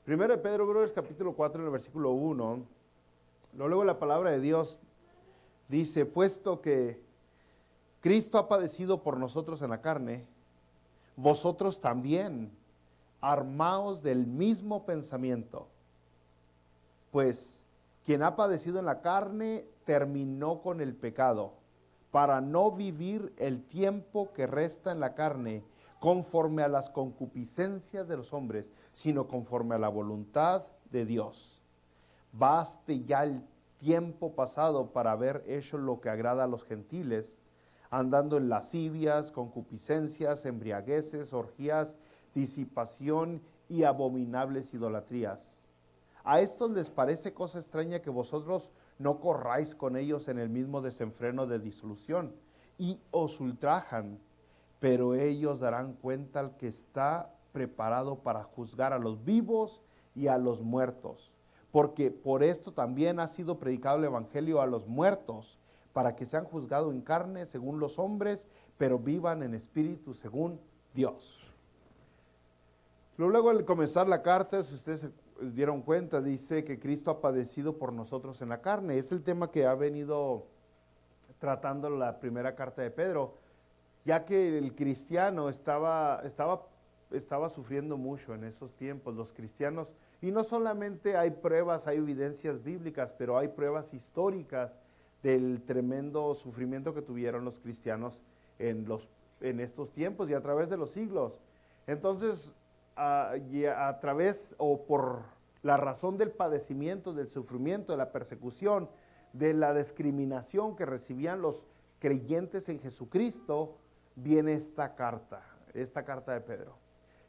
Primero de Pedro, brothers, capítulo 4, en el versículo 1. Luego la palabra de Dios dice, puesto que Cristo ha padecido por nosotros en la carne, vosotros también armaos del mismo pensamiento. Pues quien ha padecido en la carne terminó con el pecado, para no vivir el tiempo que resta en la carne conforme a las concupiscencias de los hombres, sino conforme a la voluntad de Dios. Baste ya el tiempo pasado para haber hecho lo que agrada a los gentiles, andando en lascivias, concupiscencias, embriagueces, orgías, disipación y abominables idolatrías. A estos les parece cosa extraña que vosotros no corráis con ellos en el mismo desenfreno de disolución, y os ultrajan, pero ellos darán cuenta al que está preparado para juzgar a los vivos y a los muertos. Porque por esto también ha sido predicado el evangelio a los muertos, para que sean juzgados en carne según los hombres, pero vivan en espíritu según Dios. Luego al comenzar la carta, si ustedes se dieron cuenta, dice que Cristo ha padecido por nosotros en la carne. Es el tema que ha venido tratando la primera carta de Pedro, ya que el cristiano estaba sufriendo mucho en esos tiempos, los cristianos, y no solamente hay pruebas, hay evidencias bíblicas, pero hay pruebas históricas del tremendo sufrimiento que tuvieron los cristianos en estos tiempos y a través de los siglos. Entonces, a través o por la razón del padecimiento, del sufrimiento, de la persecución, de la discriminación que recibían los creyentes en Jesucristo, viene esta carta de Pedro.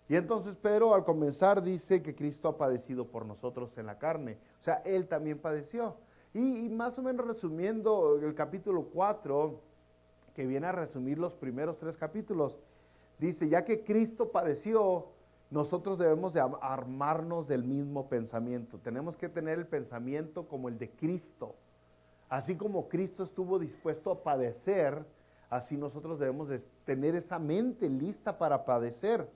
Y entonces Pedro al comenzar dice que Cristo ha padecido por nosotros en la carne. O sea, él también padeció. Y más o menos resumiendo el capítulo 4, que viene a resumir los primeros 3 capítulos, dice, ya que Cristo padeció, nosotros debemos de armarnos del mismo pensamiento. Tenemos que tener el pensamiento como el de Cristo. Así como Cristo estuvo dispuesto a padecer, así nosotros debemos de tener esa mente lista para padecer.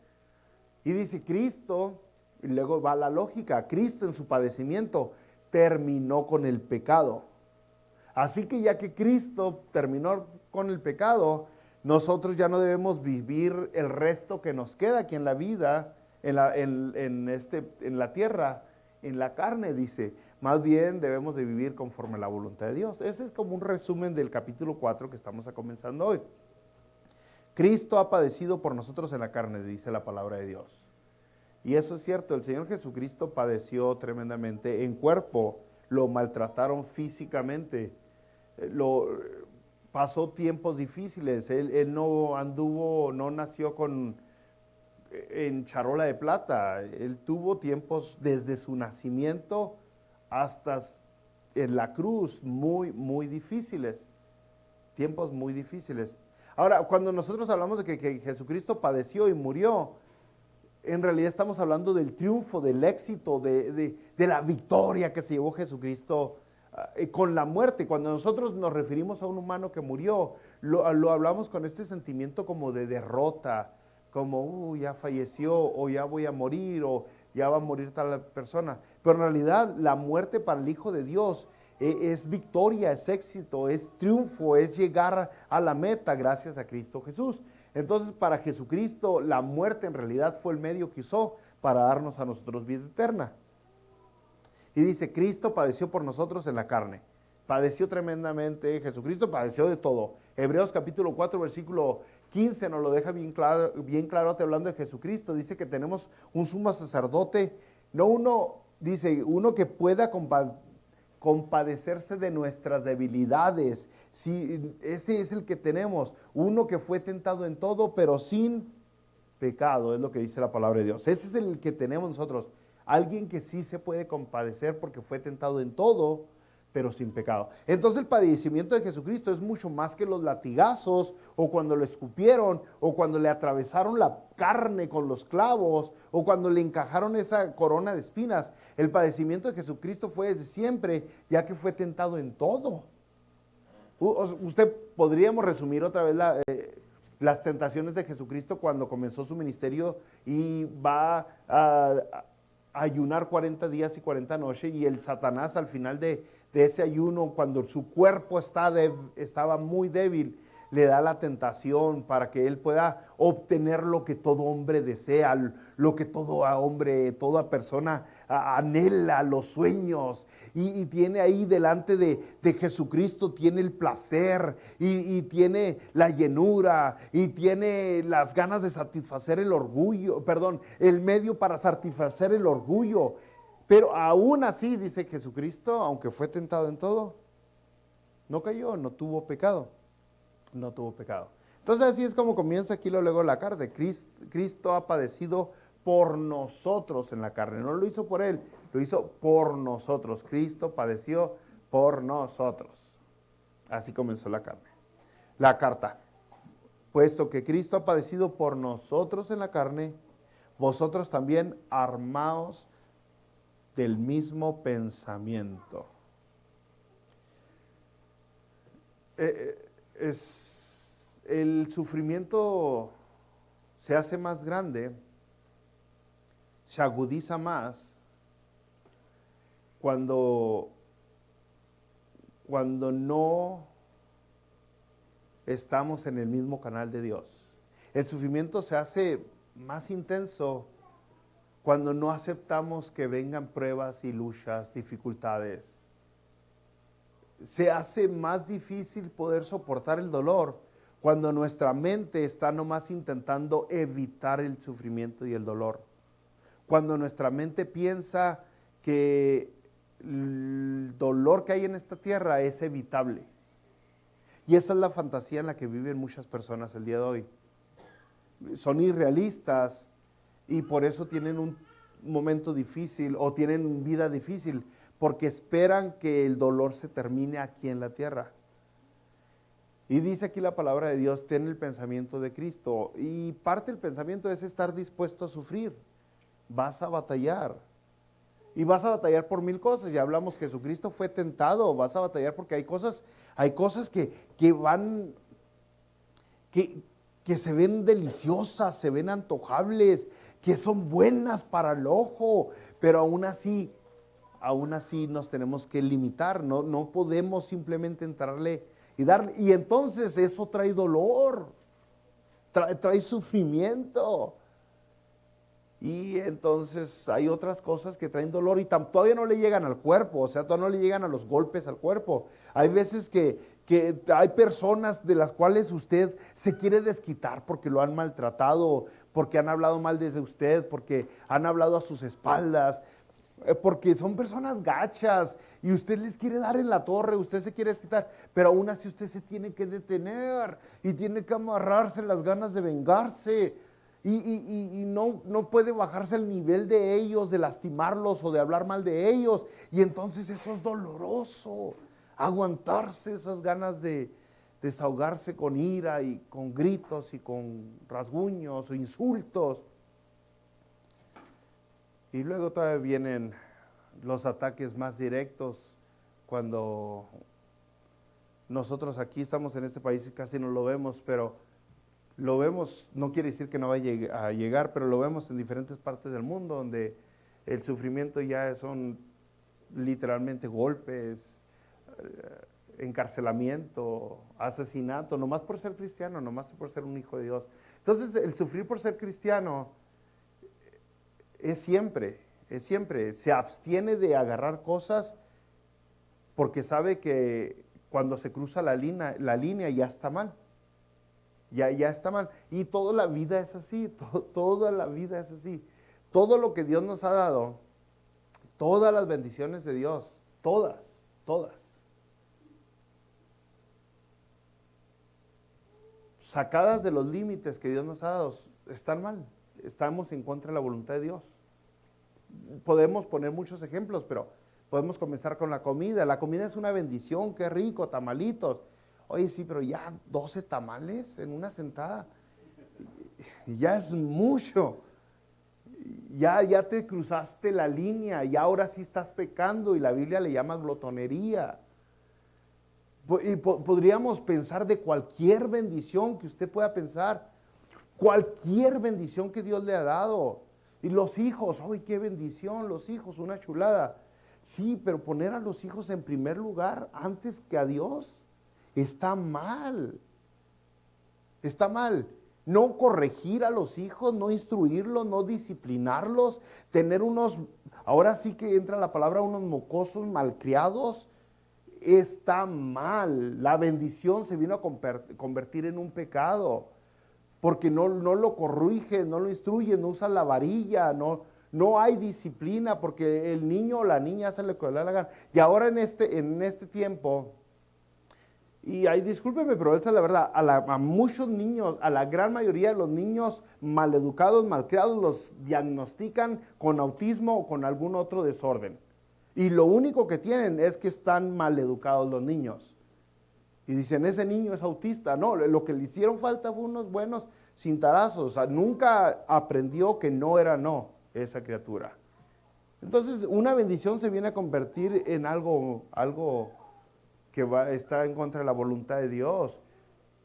Y dice Cristo, y luego va la lógica, Cristo en su padecimiento terminó con el pecado. Así que ya que Cristo terminó con el pecado, nosotros ya no debemos vivir el resto que nos queda aquí en la vida, en la tierra, en la carne, dice. Más bien debemos de vivir conforme a la voluntad de Dios. Ese es como un resumen del capítulo 4 que estamos comenzando hoy. Cristo ha padecido por nosotros en la carne, dice la palabra de Dios. Y eso es cierto, el Señor Jesucristo padeció tremendamente en cuerpo, lo maltrataron físicamente, pasó tiempos difíciles, él no nació en charola de plata, él tuvo tiempos desde su nacimiento hasta en la cruz muy, muy difíciles, tiempos muy difíciles. Ahora, cuando nosotros hablamos de que Jesucristo padeció y murió, en realidad estamos hablando del triunfo, del éxito, de la victoria que se llevó Jesucristo con la muerte. Cuando nosotros nos referimos a un humano que murió, lo hablamos con este sentimiento como de derrota, como ya falleció, o ya voy a morir, o ya va a morir tal persona. Pero en realidad la muerte para el Hijo de Dios es victoria, es éxito, es triunfo, es llegar a la meta gracias a Cristo Jesús. Entonces para Jesucristo la muerte en realidad fue el medio que usó para darnos a nosotros vida eterna. Y dice, Cristo padeció por nosotros en la carne. Padeció tremendamente, Jesucristo padeció de todo. Hebreos capítulo 4, versículo 15 nos lo deja bien claro hablando de Jesucristo. Dice que tenemos un sumo sacerdote, uno que pueda compadecerse de nuestras debilidades. Sí, ese es el que tenemos, uno que fue tentado en todo, pero sin pecado, es lo que dice la palabra de Dios. Ese es el que tenemos nosotros, alguien que sí se puede compadecer porque fue tentado en todo, pero sin pecado. Entonces el padecimiento de Jesucristo es mucho más que los latigazos, o cuando lo escupieron, o cuando le atravesaron la carne con los clavos, o cuando le encajaron esa corona de espinas. El padecimiento de Jesucristo fue desde siempre, ya que fue tentado en todo. Usted podríamos resumir otra vez las tentaciones de Jesucristo cuando comenzó su ministerio y va ayunar 40 días y 40 noches, y el Satanás al final de ese ayuno, cuando su cuerpo estaba muy débil, le da la tentación para que él pueda obtener lo que todo hombre desea, lo que todo hombre, toda persona anhela, los sueños. Y tiene ahí delante de Jesucristo, tiene el placer y tiene la llenura y tiene las ganas de satisfacer el orgullo, perdón, el medio para satisfacer el orgullo. Pero aún así, dice Jesucristo, aunque fue tentado en todo, no cayó, no tuvo pecado. No tuvo pecado. Entonces así es como comienza aquí luego la carne. Cristo ha padecido por nosotros en la carne. No lo hizo por él, lo hizo por nosotros. Cristo padeció por nosotros. Así comenzó la carne. La carta. Puesto que Cristo ha padecido por nosotros en la carne, vosotros también armaos del mismo pensamiento. El sufrimiento se hace más grande, se agudiza más cuando no estamos en el mismo canal de Dios. El sufrimiento se hace más intenso cuando no aceptamos que vengan pruebas y luchas, dificultades. Se hace más difícil poder soportar el dolor cuando nuestra mente está nomás intentando evitar el sufrimiento y el dolor. Cuando nuestra mente piensa que el dolor que hay en esta tierra es evitable. Y esa es la fantasía en la que viven muchas personas el día de hoy. Son irrealistas y por eso tienen un momento difícil o tienen vida difícil, porque esperan que el dolor se termine aquí en la tierra. Y dice aquí la palabra de Dios, ten el pensamiento de Cristo. Y parte del pensamiento es estar dispuesto a sufrir. Vas a batallar. Y vas a batallar por 1000 cosas. Ya hablamos que Jesucristo fue tentado. Vas a batallar porque hay cosas que van, que se ven deliciosas, se ven antojables, que son buenas para el ojo. Pero aún así nos tenemos que limitar. No podemos simplemente entrarle y darle. Y entonces eso trae dolor, trae sufrimiento. Y entonces hay otras cosas que traen dolor y todavía no le llegan al cuerpo, o sea, todavía no le llegan a los golpes al cuerpo. Hay veces que hay personas de las cuales usted se quiere desquitar porque lo han maltratado, porque han hablado mal de usted, porque han hablado a sus espaldas, porque son personas gachas y usted les quiere dar en la torre, usted se quiere desquitar, pero aún así usted se tiene que detener y tiene que amarrarse las ganas de vengarse. Y no puede bajarse al nivel de ellos, de lastimarlos o de hablar mal de ellos. Y entonces eso es doloroso, aguantarse esas ganas de desahogarse con ira y con gritos y con rasguños o insultos. Y luego todavía vienen los ataques más directos cuando nosotros aquí estamos en este país y casi no lo vemos, pero lo vemos, no quiere decir que no vaya a llegar, pero lo vemos en diferentes partes del mundo donde el sufrimiento ya son literalmente golpes, encarcelamiento, asesinato, nomás por ser cristiano, nomás por ser un hijo de Dios. Entonces el sufrir por ser cristiano es siempre, se abstiene de agarrar cosas porque sabe que cuando se cruza la línea ya está mal. Ya está mal. Y toda la vida es así, toda la vida es así. Todo lo que Dios nos ha dado, todas las bendiciones de Dios, todas, sacadas de los límites que Dios nos ha dado, están mal. Estamos en contra de la voluntad de Dios. Podemos poner muchos ejemplos, pero podemos comenzar con la comida. La comida es una bendición, qué rico, tamalitos. Oye, sí, pero ya 12 tamales en una sentada, ya es mucho. Ya te cruzaste la línea, y ahora sí estás pecando, y la Biblia le llama glotonería. Y podríamos pensar de cualquier bendición que usted pueda pensar, cualquier bendición que Dios le ha dado. Y los hijos, ¡ay, qué bendición! Los hijos, una chulada. Sí, pero poner a los hijos en primer lugar antes que a Dios está mal. Está mal. No corregir a los hijos, no instruirlos, no disciplinarlos, tener unos, ahora sí que entra la palabra, unos mocosos malcriados, está mal. La bendición se vino a convertir en un pecado, porque no lo corrige, no lo instruye, no usa la varilla, no hay disciplina, porque el niño o la niña hace lo que le da la gana. Y ahora en este tiempo, y ahí discúlpeme, pero esa es la verdad, a muchos niños, a la gran mayoría de los niños maleducados, malcriados, los diagnostican con autismo o con algún otro desorden. Y lo único que tienen es que están maleducados los niños. Y dicen, ese niño es autista. No, lo que le hicieron falta fue unos buenos cintarazos. O sea, nunca aprendió que no era no esa criatura. Entonces, una bendición se viene a convertir en algo que está en contra de la voluntad de Dios.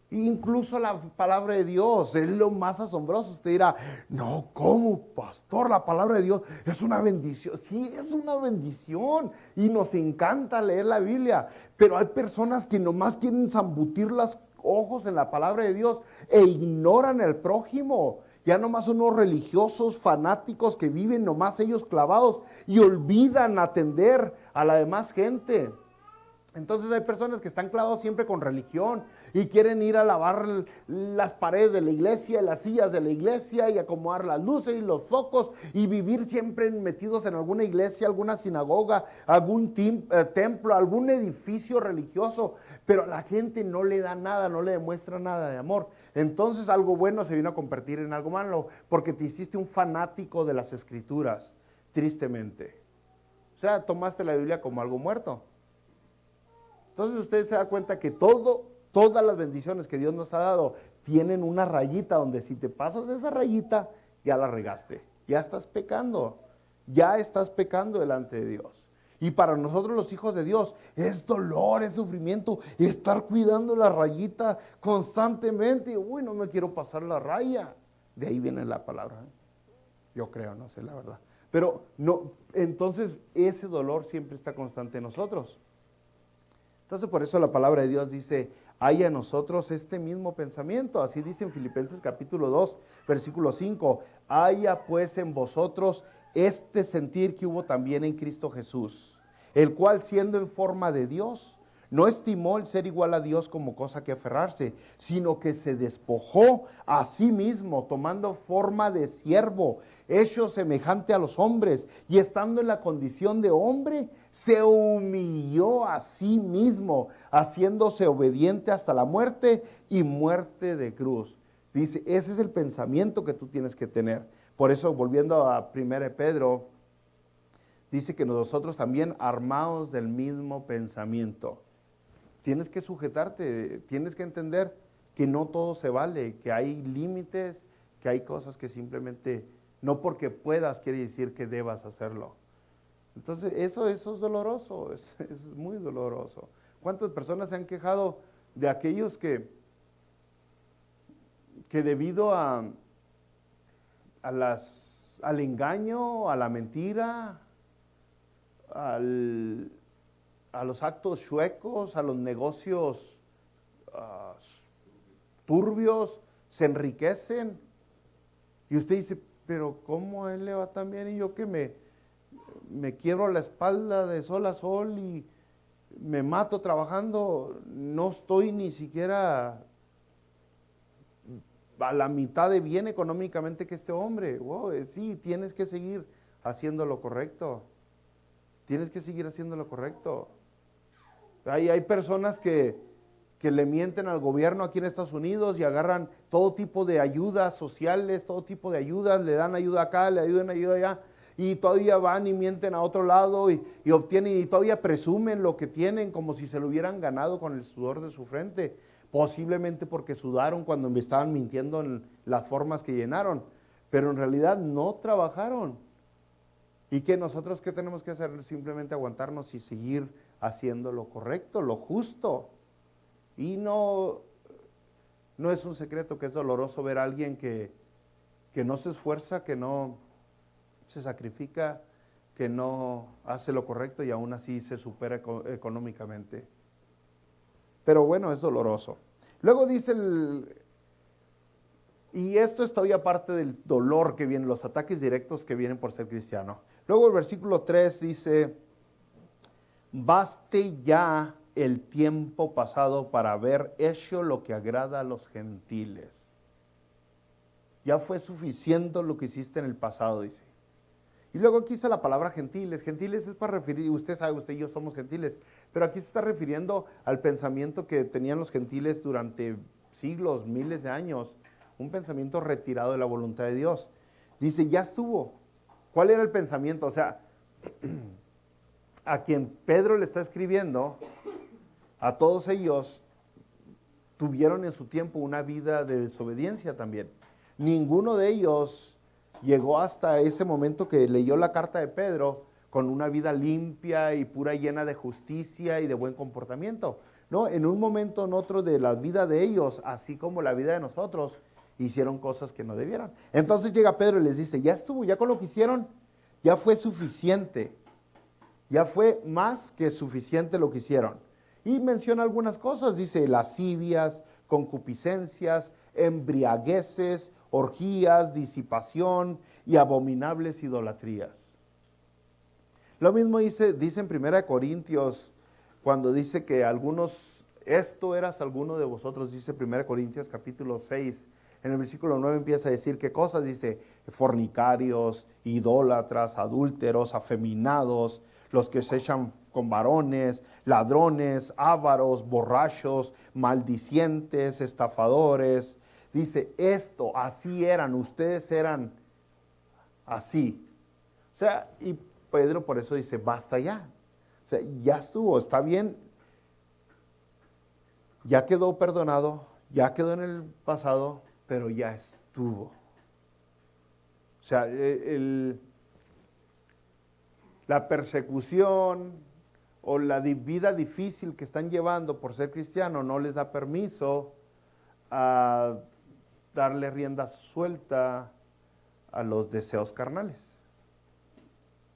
Incluso la palabra de Dios es lo más asombroso. Usted dirá, no, ¿cómo, pastor? La palabra de Dios es una bendición. Sí, es una bendición y nos encanta leer la Biblia, pero hay personas que nomás quieren zambutir los ojos en la palabra de Dios e ignoran al prójimo. Ya nomás son unos religiosos fanáticos que viven nomás ellos clavados y olvidan atender a la demás gente. Entonces hay personas que están clavados siempre con religión y quieren ir a lavar las paredes de la iglesia, las sillas de la iglesia y acomodar las luces y los focos y vivir siempre metidos en alguna iglesia, alguna sinagoga, algún templo, algún edificio religioso, pero a la gente no le da nada, no le demuestra nada de amor. Entonces algo bueno se vino a convertir en algo malo porque te hiciste un fanático de las escrituras, tristemente. O sea, tomaste la Biblia como algo muerto. Entonces usted se da cuenta que todas las bendiciones que Dios nos ha dado tienen una rayita donde si te pasas esa rayita, ya la regaste, ya estás pecando delante de Dios. Y para nosotros los hijos de Dios es dolor, es sufrimiento, estar cuidando la rayita constantemente. Uy, no me quiero pasar la raya. De ahí viene la palabra. Yo creo, no sé la verdad. Pero no, entonces ese dolor siempre está constante en nosotros. Entonces por eso la palabra de Dios dice, hay a nosotros este mismo pensamiento. Así dice en Filipenses capítulo 2, versículo 5. Haya pues en vosotros este sentir que hubo también en Cristo Jesús, el cual siendo en forma de Dios, no estimó el ser igual a Dios como cosa que aferrarse, sino que se despojó a sí mismo, tomando forma de siervo, hecho semejante a los hombres, y estando en la condición de hombre, se humilló a sí mismo, haciéndose obediente hasta la muerte y muerte de cruz. Dice, ese es el pensamiento que tú tienes que tener. Por eso, volviendo a 1 Pedro, dice que nosotros también armados del mismo pensamiento. Tienes que sujetarte, tienes que entender que no todo se vale, que hay límites, que hay cosas que simplemente no porque puedas quiere decir que debas hacerlo. Entonces eso es doloroso, es muy doloroso. ¿Cuántas personas se han quejado de aquellos que debido al engaño, a la mentira, a los actos chuecos, a los negocios turbios, se enriquecen? Y usted dice, pero ¿cómo a él le va tan bien y yo que me quiebro la espalda de sol a sol y me mato trabajando, no estoy ni siquiera a la mitad de bien económicamente que este hombre? Wow, sí, tienes que seguir haciendo lo correcto. Tienes que seguir haciendo lo correcto. Hay personas que le mienten al gobierno aquí en Estados Unidos y agarran todo tipo de ayudas sociales, todo tipo de ayudas, le dan ayuda acá, le ayudan ayuda allá, y todavía van y mienten a otro lado y obtienen y todavía presumen lo que tienen como si se lo hubieran ganado con el sudor de su frente, posiblemente porque sudaron cuando me estaban mintiendo en las formas que llenaron, pero en realidad no trabajaron. ¿Y que nosotros qué tenemos que hacer? Simplemente aguantarnos y seguir haciendo lo correcto, lo justo. Y no es un secreto que es doloroso ver a alguien que no se esfuerza, que no se sacrifica, que no hace lo correcto y aún así se supera económicamente. Pero bueno, es doloroso. Luego dice y esto es todavía parte del dolor que viene, los ataques directos que vienen por ser cristiano. Luego el versículo 3 dice, baste ya el tiempo pasado para haber hecho lo que agrada a los gentiles. Ya fue suficiente lo que hiciste en el pasado, dice. Y luego aquí está la palabra gentiles. Gentiles es para referir, usted sabe, usted y yo somos gentiles, pero aquí se está refiriendo al pensamiento que tenían los gentiles durante siglos, miles de años, un pensamiento retirado de la voluntad de Dios. Dice, ya estuvo. ¿Cuál era el pensamiento? O sea, a quien Pedro le está escribiendo, a todos ellos tuvieron en su tiempo una vida de desobediencia también. Ninguno de ellos llegó hasta ese momento que leyó la carta de Pedro con una vida limpia y pura, llena de justicia y de buen comportamiento. No, en un momento en otro de la vida de ellos, así como la vida de nosotros, hicieron cosas que no debieran. Entonces llega Pedro y les dice, ya estuvo, ya con lo que hicieron, ya fue suficiente. Ya fue más que suficiente lo que hicieron. Y menciona algunas cosas, dice lascivias, concupiscencias, embriagueces, orgías, disipación y abominables idolatrías. Lo mismo dice en 1 Corintios, cuando dice que algunos, esto eras alguno de vosotros, dice 1 Corintios capítulo 6, en el versículo 9 empieza a decir qué cosas, dice fornicarios, idólatras, adúlteros, afeminados, los que se echan con varones, ladrones, ávaros, borrachos, maldicientes, estafadores. Dice, esto, así eran, ustedes eran así. O sea, y Pedro por eso dice, basta ya. O sea, ya estuvo, está bien, ya quedó perdonado, ya quedó en el pasado, pero ya estuvo. O sea, la persecución o la vida difícil que están llevando por ser cristiano no les da permiso a darle rienda suelta a los deseos carnales.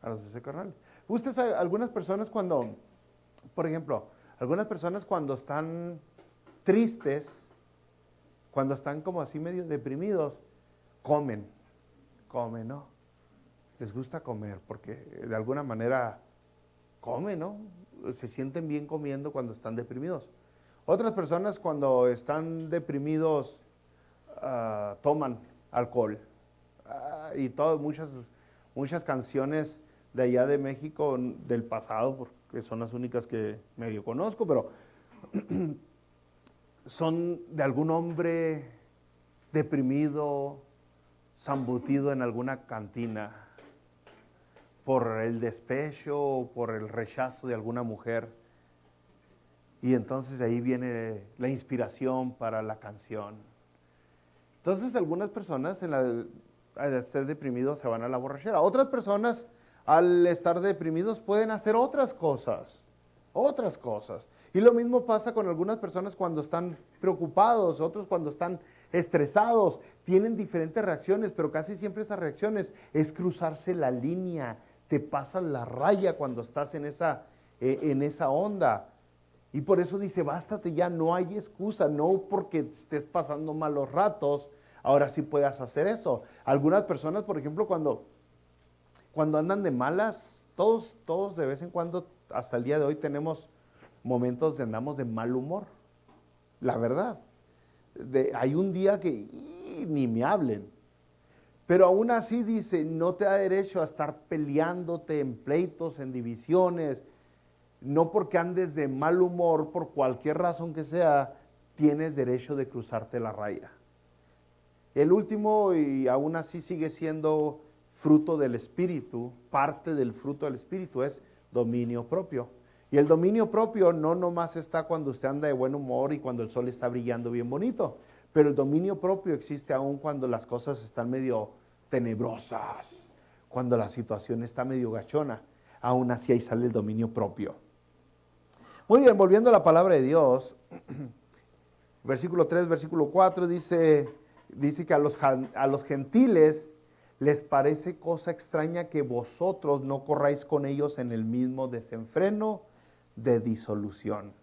A los deseos carnales. Usted sabe, algunas personas cuando, por ejemplo, algunas personas cuando están tristes, cuando están como así medio deprimidos, comen, ¿no? Les gusta comer porque de alguna manera comen, ¿no? Se sienten bien comiendo cuando están deprimidos. Otras personas cuando están deprimidos toman alcohol. Y muchas canciones de allá de México del pasado, porque son las únicas que medio conozco, pero son de algún hombre deprimido, zambutido en alguna cantina por el despecho, por el rechazo de alguna mujer. Y entonces de ahí viene la inspiración para la canción. Entonces algunas personas al estar deprimidos se van a la borrachera. Otras personas al estar deprimidos pueden hacer otras cosas. Y lo mismo pasa con algunas personas cuando están preocupados, otros cuando están estresados. Tienen diferentes reacciones, pero casi siempre esas reacciones es cruzarse la línea. Te pasas la raya cuando estás en esa onda. Y por eso dice, bástate ya, no hay excusa, no porque estés pasando malos ratos, ahora sí puedas hacer eso. Algunas personas, por ejemplo, cuando andan de malas, todos de vez en cuando, hasta el día de hoy, tenemos momentos de andamos de mal humor. La verdad. Hay un día que ni me hablen. Pero aún así dice, no te da derecho a estar peleándote en pleitos, en divisiones. No porque andes de mal humor, por cualquier razón que sea, tienes derecho de cruzarte la raya. El último, y aún así sigue siendo fruto del Espíritu, parte del fruto del Espíritu es dominio propio. Y el dominio propio no nomás está cuando usted anda de buen humor y cuando el sol está brillando bien bonito, pero el dominio propio existe aún cuando las cosas están medio tenebrosas, cuando la situación está medio gachona, aún así ahí sale el dominio propio. Muy bien, volviendo a la palabra de Dios, versículo 3, versículo 4, dice que a los gentiles les parece cosa extraña que vosotros no corráis con ellos en el mismo desenfreno de disolución.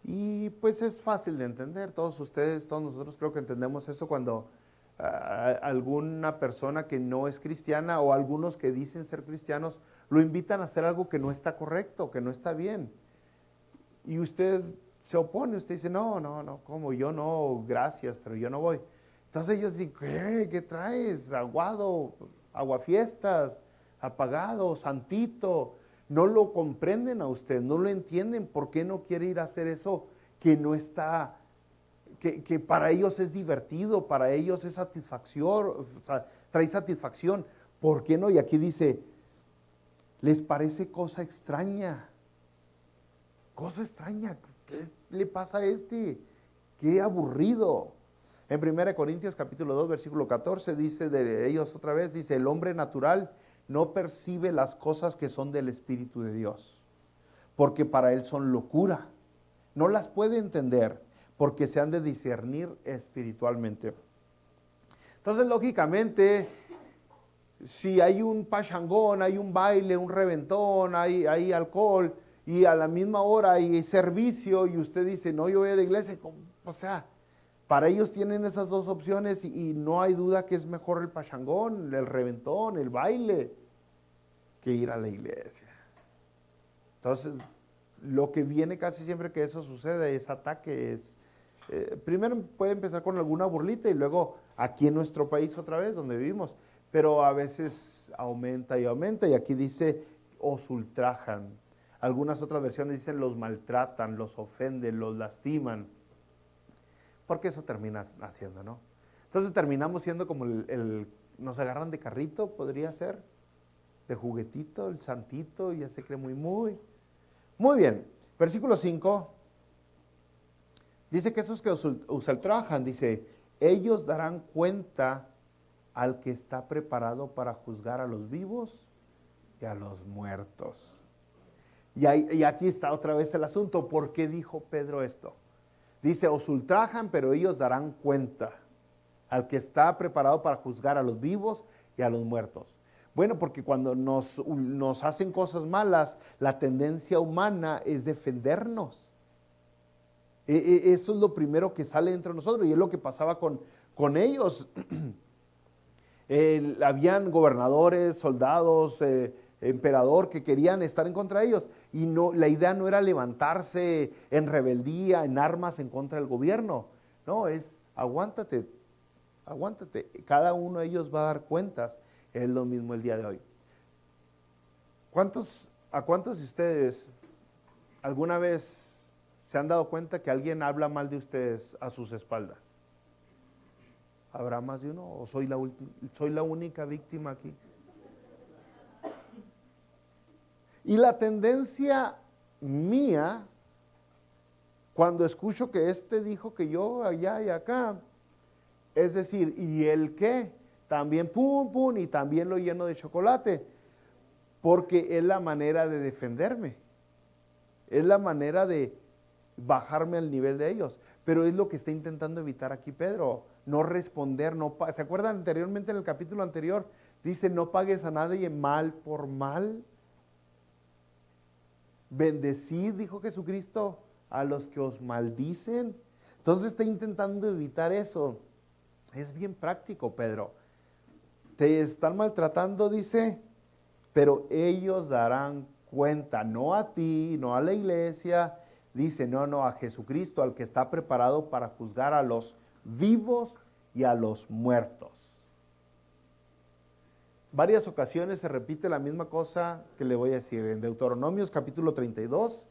Y pues es fácil de entender, todos ustedes, todos nosotros creo que entendemos eso cuando alguna persona que no es cristiana o algunos que dicen ser cristianos lo invitan a hacer algo que no está correcto, que no está bien. Y usted se opone, usted dice, no, ¿cómo? Yo no, gracias, pero yo no voy. Entonces ellos dicen, ¿qué traes? Aguado, aguafiestas, apagado, santito. No lo comprenden a usted, no lo entienden. ¿Por qué no quiere ir a hacer eso que no está, que para ellos es divertido, para ellos es satisfacción, o sea, trae satisfacción? ¿Por qué no? Y aquí dice, les parece cosa extraña. Cosa extraña, ¿qué le pasa a este? Qué aburrido. En 1 Corintios capítulo 2, versículo 14, dice de ellos otra vez, dice, el hombre natural no percibe las cosas que son del Espíritu de Dios, porque para él son locura. No las puede entender, porque se han de discernir espiritualmente. Entonces, lógicamente, si hay un pachangón, hay un baile, un reventón, hay alcohol, y a la misma hora hay servicio, y usted dice, no, yo voy a la iglesia, o sea, para ellos tienen esas dos opciones, y no hay duda que es mejor el pachangón, el reventón, el baile, que ir a la iglesia. Entonces, lo que viene casi siempre que eso sucede es ataque, primero puede empezar con alguna burlita y luego aquí en nuestro país otra vez donde vivimos, pero a veces aumenta y aquí dice os ultrajan. Algunas otras versiones dicen los maltratan, los ofenden, los lastiman, porque eso termina haciendo, ¿no? Entonces terminamos siendo como nos agarran de carrito, podría ser, de juguetito, el santito, ya se cree muy bien. Versículo 5, dice que esos que os ultrajan, dice, ellos darán cuenta al que está preparado para juzgar a los vivos y a los muertos. Y aquí está otra vez el asunto. ¿Por qué dijo Pedro esto? Dice, os ultrajan, pero ellos darán cuenta al que está preparado para juzgar a los vivos y a los muertos. Bueno, porque cuando nos hacen cosas malas, la tendencia humana es defendernos. Eso es lo primero que sale dentro de nosotros y es lo que pasaba con ellos. Habían gobernadores, soldados, emperador que querían estar en contra de ellos y la idea no era levantarse en rebeldía, en armas en contra del gobierno. No, es aguántate, cada uno de ellos va a dar cuentas. Es lo mismo el día de hoy. ¿A cuántos de ustedes alguna vez se han dado cuenta que alguien habla mal de ustedes a sus espaldas? ¿Habrá más de uno o soy la única víctima aquí? Y la tendencia mía, cuando escucho que este dijo que yo allá y acá, es decir, ¿y el qué? También pum, y también lo lleno de chocolate, porque es la manera de defenderme, es la manera de bajarme al nivel de ellos, pero es lo que está intentando evitar aquí Pedro, no responder, ¿se acuerdan anteriormente en el capítulo anterior? Dice, no pagues a nadie mal por mal, bendecid, dijo Jesucristo, a los que os maldicen. Entonces está intentando evitar eso. Es bien práctico, Pedro. Te están maltratando, dice, pero ellos darán cuenta, no a ti, no a la iglesia, dice, no, a Jesucristo, al que está preparado para juzgar a los vivos y a los muertos. Varias ocasiones se repite la misma cosa que le voy a decir, en Deuteronomios capítulo 32,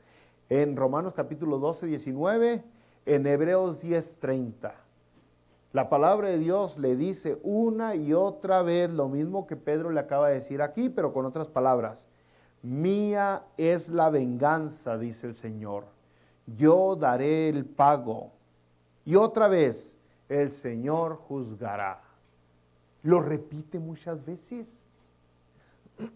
en Romanos capítulo 12, 19, en Hebreos 10, 30. La palabra de Dios le dice una y otra vez lo mismo que Pedro le acaba de decir aquí, pero con otras palabras. Mía es la venganza, dice el Señor. Yo daré el pago. Y otra vez, el Señor juzgará. Lo repite muchas veces.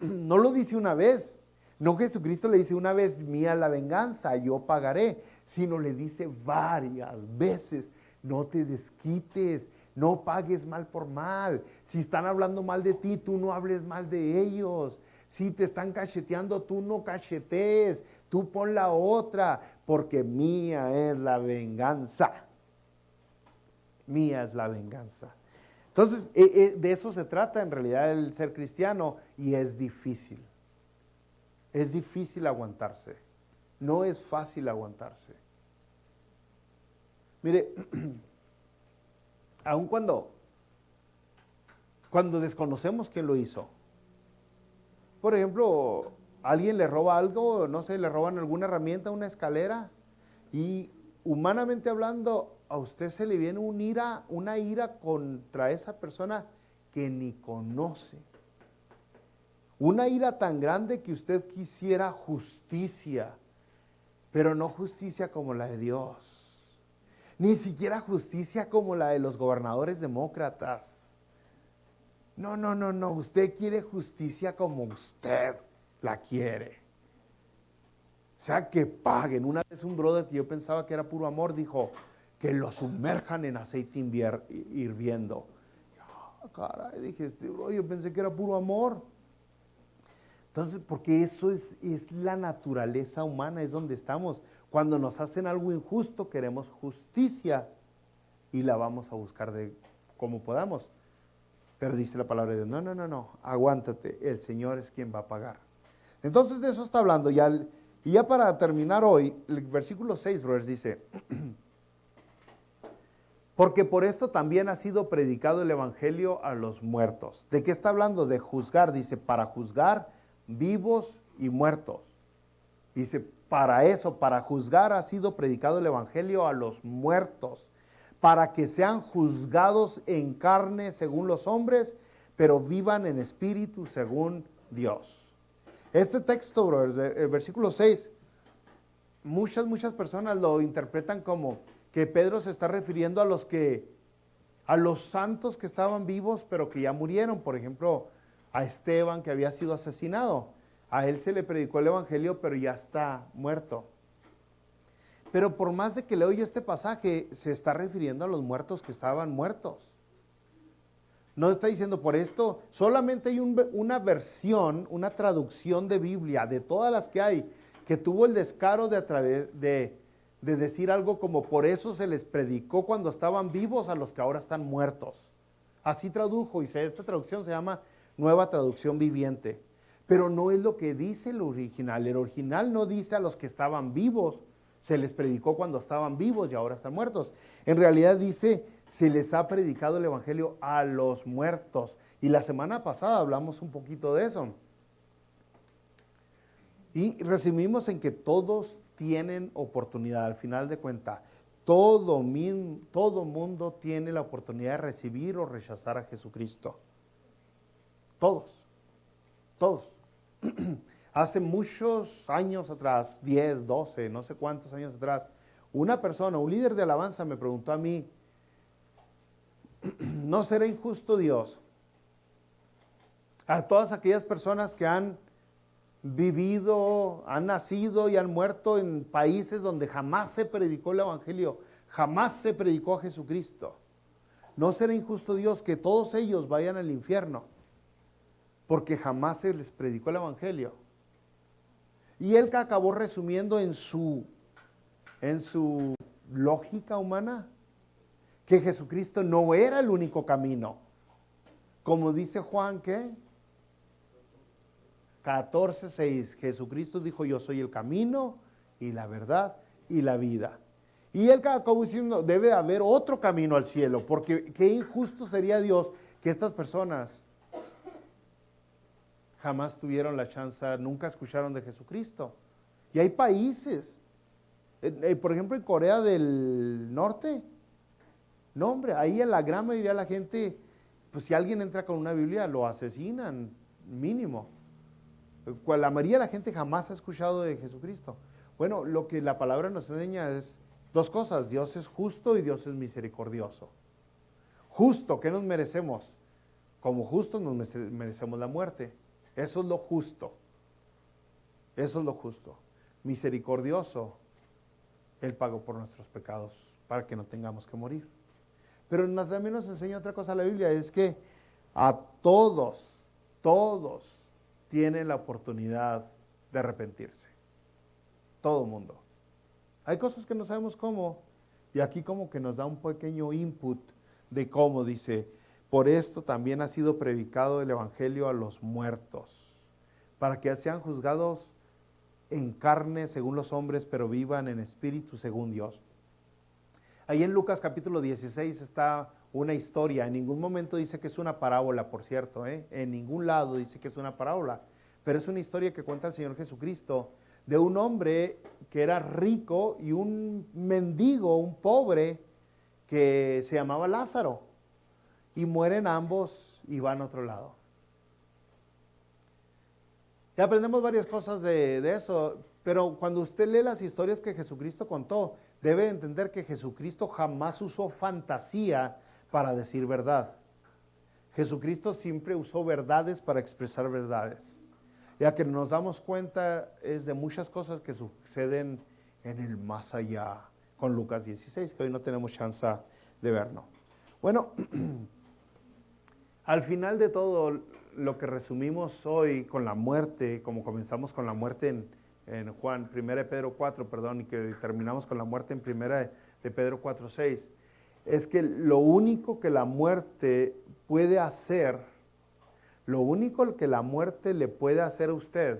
No lo dice una vez. No Jesucristo le dice una vez, mía la venganza, yo pagaré. Sino le dice varias veces. No te desquites, No pagues mal por mal. Si están hablando mal de ti, tú no hables mal de ellos. Si te están cacheteando, tú no cachetees. Tú pon la otra, porque mía es la venganza. Mía es la venganza. Entonces, de eso se trata en realidad el ser cristiano, y es difícil. Es difícil aguantarse. No es fácil aguantarse. Mire, aun cuando desconocemos quién lo hizo. Por ejemplo, alguien le roba algo, no sé, le roban alguna herramienta, una escalera, y humanamente hablando, a usted se le viene una ira contra esa persona que ni conoce. Una ira tan grande que usted quisiera justicia, pero no justicia como la de Dios. Ni siquiera justicia como la de los gobernadores demócratas. No, no, no, no. Usted quiere justicia como usted la quiere. O sea, que paguen. Una vez un brother que yo pensaba que era puro amor dijo que lo sumerjan en aceite hirviendo. Caray, dije, bro, yo pensé que era puro amor. Entonces, porque eso es la naturaleza humana, es donde estamos. Cuando nos hacen algo injusto, queremos justicia y la vamos a buscar de como podamos. Pero dice la palabra de Dios, no, no, no, no, aguántate, el Señor es quien va a pagar. Entonces de eso está hablando. Y ya para terminar hoy, el versículo 6, brothers, dice, porque por esto también ha sido predicado el evangelio a los muertos. ¿De qué está hablando? De juzgar, dice, para juzgar vivos y muertos. Dice, para eso, para juzgar ha sido predicado el evangelio a los muertos, para que sean juzgados en carne según los hombres, pero vivan en espíritu según Dios. Este texto, brothers, el versículo 6, muchas personas lo interpretan como que Pedro se está refiriendo a los santos que estaban vivos, pero que ya murieron. Por ejemplo, a Esteban, que había sido asesinado. A él se le predicó el evangelio, pero ya está muerto. Pero por más de que leo yo este pasaje, se está refiriendo a los muertos que estaban muertos. No está diciendo por esto, solamente hay una versión, una traducción de Biblia, de todas las que hay, que tuvo el descaro de decir algo como, por eso se les predicó cuando estaban vivos a los que ahora están muertos. Así tradujo, y esta traducción se llama Nueva Traducción Viviente. Pero no es lo que dice el original. El original no dice a los que estaban vivos, se les predicó cuando estaban vivos y ahora están muertos. En realidad dice, se les ha predicado el evangelio a los muertos. Y la semana pasada hablamos un poquito de eso. Y resumimos en que todos tienen oportunidad. Al final de cuentas, todo mundo tiene la oportunidad de recibir o rechazar a Jesucristo. Todos. Hace muchos años atrás, 10, 12, no sé cuántos años atrás, una persona, un líder de alabanza me preguntó a mí, ¿no será injusto Dios a todas aquellas personas que han vivido, han nacido y han muerto en países donde jamás se predicó el evangelio, jamás se predicó a Jesucristo? ¿No será injusto Dios que todos ellos vayan al infierno porque jamás se les predicó el evangelio? Y él acabó resumiendo en su lógica humana que Jesucristo no era el único camino. Como dice Juan, ¿qué? 14:6, Jesucristo dijo, yo soy el camino y la verdad y la vida. Y él acabó diciendo, debe haber otro camino al cielo, porque qué injusto sería Dios que estas personas jamás tuvieron la chance, nunca escucharon de Jesucristo. Y hay países, por ejemplo en Corea del Norte, no hombre, ahí en la gran mayoría de la gente, pues si alguien entra con una Biblia, lo asesinan, mínimo. La mayoría de la gente jamás ha escuchado de Jesucristo. Bueno, lo que la palabra nos enseña es dos cosas, Dios es justo y Dios es misericordioso. Justo, ¿qué nos merecemos? Como justos nos merecemos la muerte. Eso es lo justo. Eso es lo justo. Misericordioso, Él pagó por nuestros pecados para que no tengamos que morir. Pero también nos enseña otra cosa la Biblia, es que a todos tienen la oportunidad de arrepentirse. Todo el mundo. Hay cosas que no sabemos cómo, y aquí como que nos da un pequeño input de cómo, dice, por esto también ha sido predicado el Evangelio a los muertos, para que sean juzgados en carne según los hombres, pero vivan en espíritu según Dios. Ahí en Lucas capítulo 16 está una historia, en ningún momento dice que es una parábola, por cierto, en ningún lado dice que es una parábola, pero es una historia que cuenta el Señor Jesucristo, de un hombre que era rico y un mendigo, un pobre, que se llamaba Lázaro, y mueren ambos y van a otro lado. Y aprendemos varias cosas de eso, pero cuando usted lee las historias que Jesucristo contó, debe entender que Jesucristo jamás usó fantasía para decir verdad. Jesucristo siempre usó verdades para expresar verdades. Ya que nos damos cuenta es de muchas cosas que suceden en el más allá, con Lucas 16, que hoy no tenemos chance de ver, ¿no? Bueno, al final de todo lo que resumimos hoy con la muerte, como comenzamos con la muerte en Juan, 1 de Pedro 4, perdón, y que terminamos con la muerte en 1 de Pedro 4, 6, es que lo único que la muerte puede hacer, lo único que la muerte le puede hacer a usted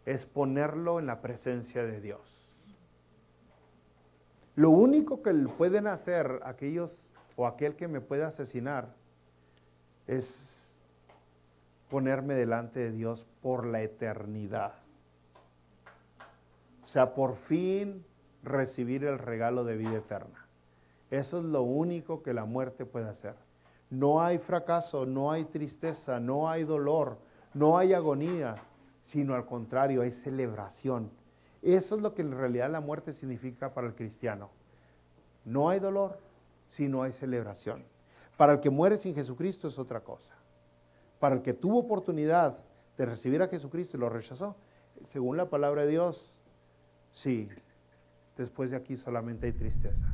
es ponerlo en la presencia de Dios. Lo único que le pueden hacer aquellos o aquel que me puede asesinar es ponerme delante de Dios por la eternidad. O sea, por fin recibir el regalo de vida eterna. Eso es lo único que la muerte puede hacer. No hay fracaso, no hay tristeza, no hay dolor, no hay agonía, sino al contrario, hay celebración. Eso es lo que en realidad la muerte significa para el cristiano. No hay dolor, sino hay celebración. Para el que muere sin Jesucristo es otra cosa. Para el que tuvo oportunidad de recibir a Jesucristo y lo rechazó, según la palabra de Dios, sí, después de aquí solamente hay tristeza.